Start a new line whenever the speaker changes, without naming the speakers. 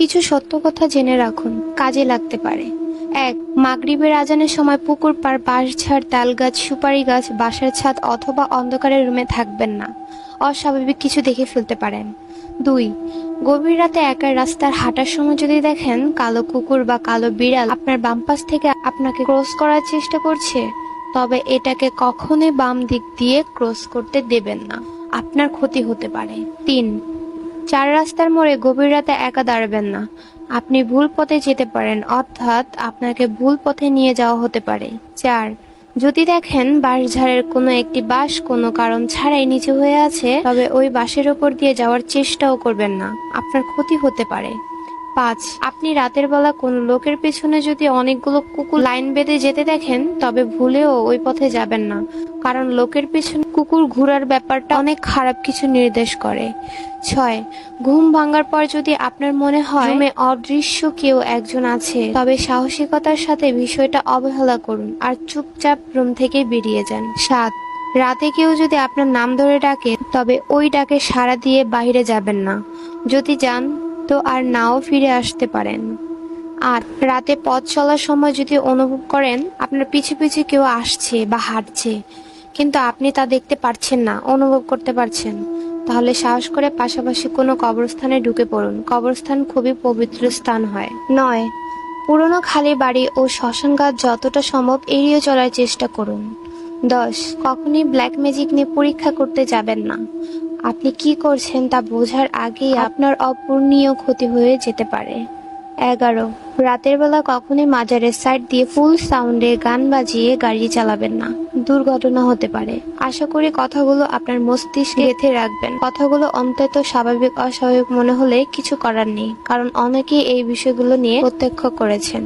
কিছু সত্য কথা জেনে রাখুন, কাজে লাগতে পারে। 1. মাগরিবের আজানের সময় পুকুর পাড়, বাঁশঝাড়, তালগাছ, সুপারি গাছ, বাসার ছাদ অথবা অন্ধকারের রুমে থাকবেন না। অস্বাভাবিক কিছু দেখে ফেলতে পারেন। 2. গভীর রাতে একা রাস্তার হাঁটার সময় যদি দেখেন কালো কুকুর বা কালো বিড়াল আপনার বাম পাশ থেকে আপনাকে ক্রস করার চেষ্টা করছে, তবে এটাকে কখনোই বাম দিক দিয়ে ক্রস করতে দেবেন না, আপনার ক্ষতি হতে পারে। 3. চার রাস্তার মোড়ে গভীর রাতে একা দাঁড়াবেন না, আপনি ভুল পথে যেতে পারেন, অর্থাৎ আপনাকে ভুল পথে নিয়ে যাওয়া হতে পারে। 4. যদি দেখেন বাঁশঝাড়ের কোনো একটি বাঁশ কোনো কারণ ছাড়াই নিচু হয়ে আছে, তবে ওই বাঁশের ওপর দিয়ে যাওয়ার চেষ্টাও করবেন না, আপনার ক্ষতি হতে পারে। 5. আপনি রাতের বেলা কোনো লোকের পেছনে যদি অনেকগুলো কুকুর লাইন বেঁধে যেতে দেখেন, তবে ভুলেও ওই পথে যাবেন না, কারণ লোকের পেছনে কুকুর ঘোরার ব্যাপারটা অনেক খারাপ কিছু নির্দেশ করে। 6. ঘুম ভাঙার পর যদি আপনার মনে হয় রুমে অদৃশ্য কেউ একজন আছে, তবে সাহসিকতার সাথে বিষয়টা অবহেলা করুন আর চুপচাপ রুম থেকে বেরিয়ে যান। 7. রাতে কেউ যদি আপনার নাম ধরে ডাকে, তবে ওই ডাকে সাড়া দিয়ে বাইরে যাবেন না, যদি যান তো আর নাও ফিরে আসতে পারেন। 8. রাতে পথ চলার সময় যদি অনুভব করেন আপনার পিছু পিছু কেউ আসছে বা হাঁটছে, কিন্তু আপনি তা দেখতে পারছেন না, অনুভব করতে পারছেন, তাহলে সাহস করে পাশাপাশি কোনো কবরস্থানে ঢুকে পড়ুন। কবরস্থান খুবই পবিত্র স্থান হয়। 9. পুরনো খালি বাড়ি ও শ্মশানঘাট যতটা সম্ভব এড়িয়ে চলার চেষ্টা করুন। 10. কখনই ব্ল্যাক ম্যাজিক নিয়ে পরীক্ষা করতে যাবেন না, আপনি কি করছেন তা বোঝার আগেই আপনার অপূরণীয় ক্ষতি হয়ে যেতে পারে। 11. রাতের বেলা কখনোই মাজারের সাইড দিয়ে ফুল সাউন্ডে গান বাজিয়ে গাড়ি চালাবেন না, দুর্ঘটনা হতে পারে। আশা করি কথাগুলো আপনার মস্তিষ্কে গেঁথে রাখবেন। কথাগুলো অন্তত স্বাভাবিক অস্বাভাবিক মনে হলে কিছু করার নেই, কারণ অনেকেই এই বিষয়গুলো নিয়ে প্রত্যক্ষ করেছেন।